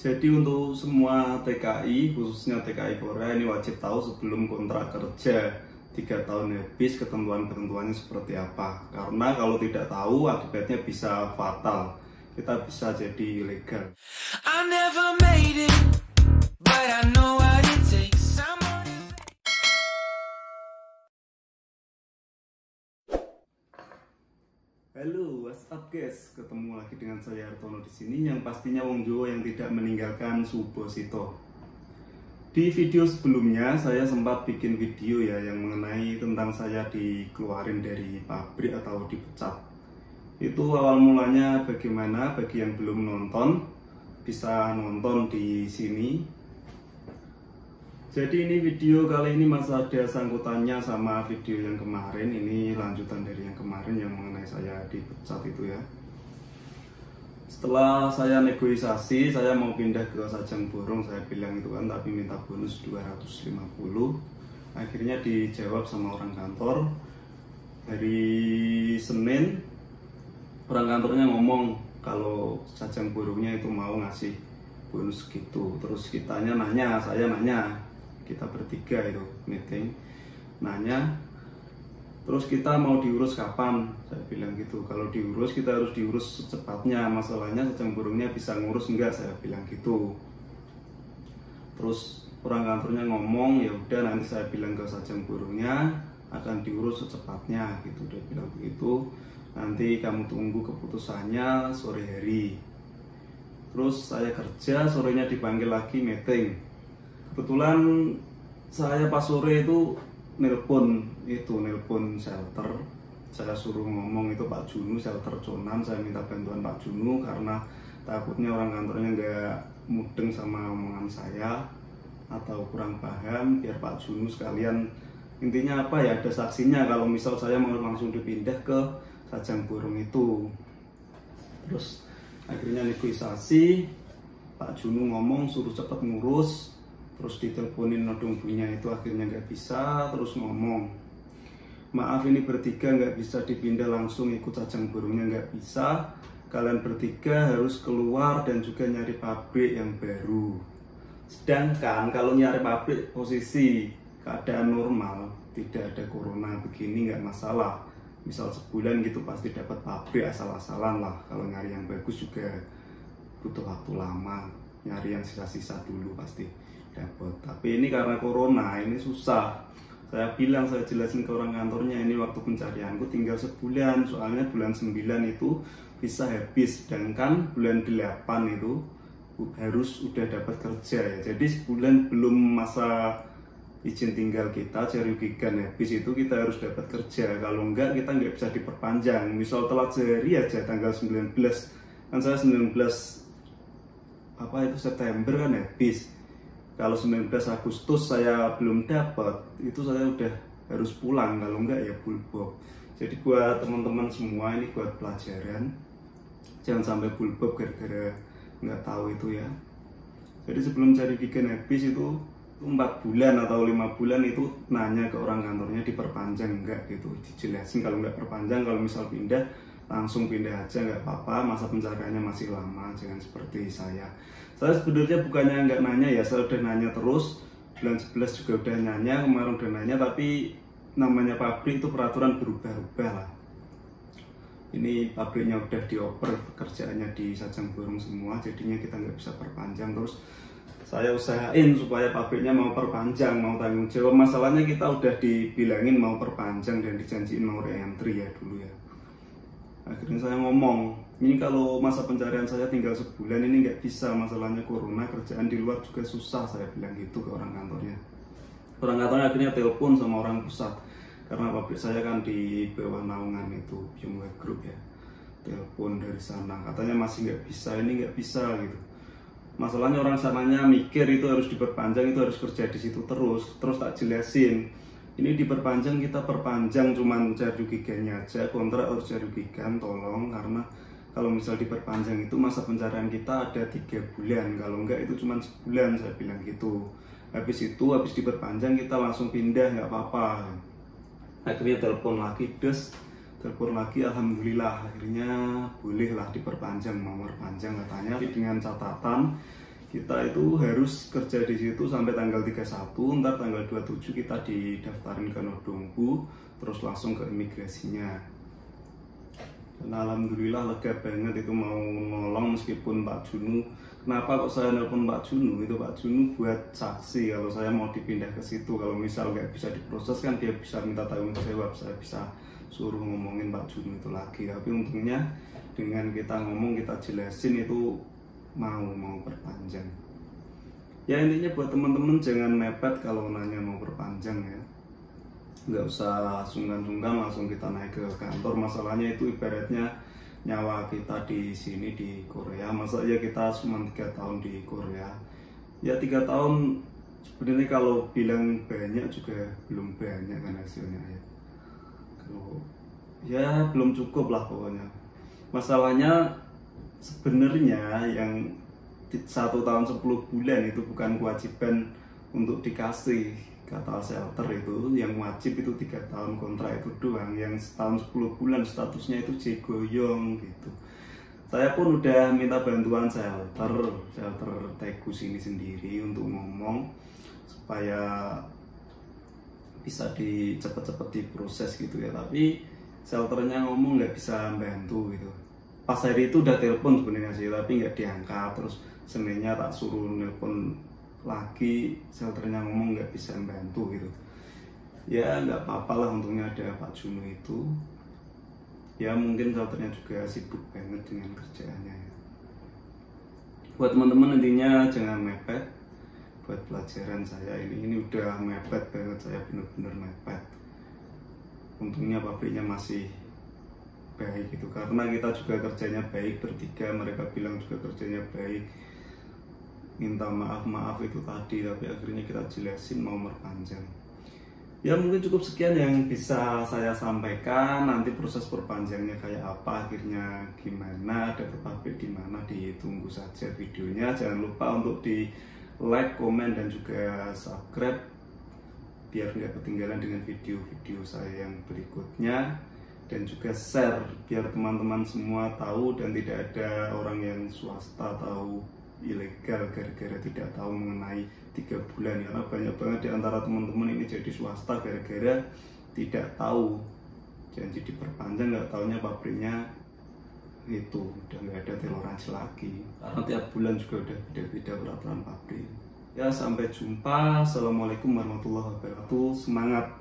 Jadi untuk semua TKI, khususnya TKI Korea, ini wajib tahu sebelum kontrak kerja 3 tahun habis ketentuan-ketentuannya seperti apa. Karena kalau tidak tahu akibatnya bisa fatal, kita bisa jadi ilegal. I never made it, but I know what it takes. Halo, what's up guys? Ketemu lagi dengan saya Hartono di sini, yang pastinya wong Jawa yang tidak meninggalkan Subosito. Di video sebelumnya saya sempat bikin video ya yang mengenai tentang saya dikeluarin dari pabrik atau dipecat. Itu awal mulanya bagaimana, bagi yang belum nonton bisa nonton di sini. Jadi ini video kali ini masih ada sangkutannya sama video yang kemarin. Ini lanjutan dari yang kemarin yang mengenai saya dipecat itu ya. Setelah saya negosiasi, saya mau pindah ke Sajang Borong, saya bilang itu kan, tapi minta bonus 250. Akhirnya dijawab sama orang kantor. Hari Senin orang kantornya ngomong kalau Sajang Borongnya itu mau ngasih bonus gitu. Terus kitanya nanya, saya nanya, kita bertiga itu meeting, nanya, terus kita mau diurus kapan? Saya bilang gitu, kalau diurus kita harus diurus secepatnya, masalahnya Sajang Borongnya bisa ngurus enggak? Saya bilang gitu. Terus orang kantornya ngomong, ya udah nanti saya bilang ke Sajang Borongnya akan diurus secepatnya gitu, dia bilang begitu. Nanti kamu tunggu keputusannya sore hari. Terus saya kerja, sorenya dipanggil lagi meeting. Kebetulan saya pas sore itu nelpon shelter. Saya suruh ngomong itu Pak Junu, shelter Conan. Saya minta bantuan Pak Junu karena takutnya orang kantornya nggak mudeng sama omongan saya atau kurang paham, biar Pak Junu sekalian, intinya apa ya, ada saksinya kalau misal saya mau langsung dipindah ke Sajang Borong itu. Terus akhirnya negosiasi, Pak Junu ngomong suruh cepet ngurus. Terus diteleponin nodong punya itu akhirnya nggak bisa, terus ngomong, maaf ini bertiga nggak bisa dipindah langsung ikut Sajang Borongnya, nggak bisa, kalian bertiga harus keluar dan juga nyari pabrik yang baru. Sedangkan kalau nyari pabrik posisi keadaan normal, tidak ada corona begini nggak masalah, misal sebulan gitu pasti dapat pabrik asal-asalan lah. Kalau nyari yang bagus juga butuh waktu lama, nyari yang sisa-sisa dulu pasti dapat. Tapi ini karena corona ini susah. Saya bilang, saya jelasin ke orang kantornya, ini waktu pencarianku tinggal sebulan, soalnya bulan 9 itu bisa habis, sedangkan bulan 8 itu harus udah dapat kerja ya. Jadi sebulan belum masa izin tinggal kita, Cerugigan habis itu kita harus dapat kerja. Kalau enggak kita nggak bisa diperpanjang. Misal telat sehari aja tanggal 19, kan saya 19 September kan habis. Kalau 19 Agustus saya belum dapat, itu saya udah harus pulang, kalau enggak ya bulbob. Jadi buat teman-teman semua ini buat pelajaran, jangan sampai bulbob gara-gara nggak tahu itu ya. Jadi sebelum Cerugigan habis itu 4 bulan atau 5 bulan itu nanya ke orang kantornya diperpanjang enggak gitu, dijelasin kalau nggak perpanjang, kalau misal pindah langsung pindah aja nggak apa-apa, masa pencariannya masih lama, jangan seperti saya. Saya sebenarnya bukannya nggak nanya ya, saya udah nanya terus, bulan 11 juga udah nanya, kemarin udah nanya, tapi namanya pabrik itu peraturan berubah-ubah lah. Ini pabriknya udah dioper, pekerjaannya di Sajang Borong semua, jadinya kita nggak bisa perpanjang. Terus saya usahain supaya pabriknya mau perpanjang, mau tanggung jawab. Masalahnya kita udah dibilangin mau perpanjang dan dijanjiin mau re-entry ya dulu ya. Akhirnya saya ngomong, ini kalau masa pencarian saya tinggal sebulan, ini nggak bisa, masalahnya corona, kerjaan di luar juga susah, saya bilang gitu ke orang kantornya. Orang kantornya akhirnya telepon sama orang pusat, karena pabrik saya kan di bawah naungan itu Byungwha Group ya. Telepon dari sana, katanya masih nggak bisa, ini nggak bisa gitu. Masalahnya orang sananya mikir itu harus diperpanjang, itu harus kerja di situ terus tak jelasin. Ini diperpanjang, kita perpanjang cuman Cerugigannya aja, kontrak harus Cerugigan tolong, karena kalau misal diperpanjang itu masa pencarian kita ada 3 bulan, kalau enggak itu cuma sebulan, saya bilang gitu. Habis diperpanjang kita langsung pindah nggak apa-apa. Akhirnya telepon lagi, alhamdulillah akhirnya bolehlah diperpanjang, mau perpanjang katanya, dengan catatan Kita itu harus kerja di situ sampai tanggal 31, ntar tanggal 27 kita didaftarin ke Nodongbu, terus langsung ke imigrasinya. Dan alhamdulillah lega banget itu mau nolong meskipun Pak Junu. Kenapa kok saya nelpon Pak Junu? Itu Pak Junu buat saksi kalau saya mau dipindah ke situ. Kalau misal nggak bisa diproses kan dia bisa minta tanggung jawab, saya bisa suruh ngomongin Pak Junu itu lagi. Tapi untungnya dengan kita ngomong, kita jelasin itu mau perpanjang. Ya intinya buat teman-teman jangan mepet kalau nanya mau perpanjang ya, nggak usah sungkan-sungkan langsung kita naik ke kantor. Masalahnya itu ibaratnya nyawa kita di sini di Korea. Masa ya kita cuma 3 tahun di Korea, ya 3 tahun sebenarnya kalau bilang banyak juga belum banyak kan hasilnya ya. Kalau ya belum cukup lah pokoknya. Masalahnya sebenarnya yang 1 tahun 10 bulan itu bukan kewajiban untuk dikasih, kata shelter itu yang wajib itu 3 tahun kontrak itu doang, yang setahun 10 bulan statusnya itu jegoyong gitu. Saya pun udah minta bantuan shelter Tegus ini sendiri untuk ngomong supaya bisa cepet-cepet diproses gitu ya, tapi shelternya ngomong nggak bisa bantu gitu. Pas hari itu udah telepon sebenarnya sih, tapi nggak diangkat. Terus Seninnya tak suruh nelpon lagi, shelternya ngomong nggak bisa membantu gitu. Ya nggak apa-apa lah, untungnya ada Pak Junu itu. Ya mungkin shelternya juga sibuk banget dengan kerjaannya ya. Buat teman-teman intinya jangan mepet. Buat pelajaran saya ini udah mepet banget, saya bener-bener mepet. Untungnya pabriknya masih baik gitu, karena kita juga kerjanya baik bertiga, mereka bilang juga kerjanya baik. Minta maaf itu tadi, tapi akhirnya kita jelasin mau perpanjang. Ya mungkin cukup sekian yang bisa saya sampaikan. Nanti proses perpanjangnya kayak apa, akhirnya gimana, ada pabrik di mana, ditunggu saja videonya. Jangan lupa untuk di like, komen, dan juga subscribe biar nggak ketinggalan dengan video-video saya yang berikutnya. Dan juga share biar teman-teman semua tahu dan tidak ada orang yang swasta tahu ilegal gara-gara tidak tahu mengenai 3 bulan, karena banyak banget di antara teman-teman ini jadi swasta gara-gara tidak tahu janji diperpanjang, nggak taunya pabriknya itu udah nggak ada toleransi lagi, karena tiap bulan juga udah beda-beda peraturan pabrik. Ya sampai jumpa, assalamualaikum warahmatullahi wabarakatuh, semangat.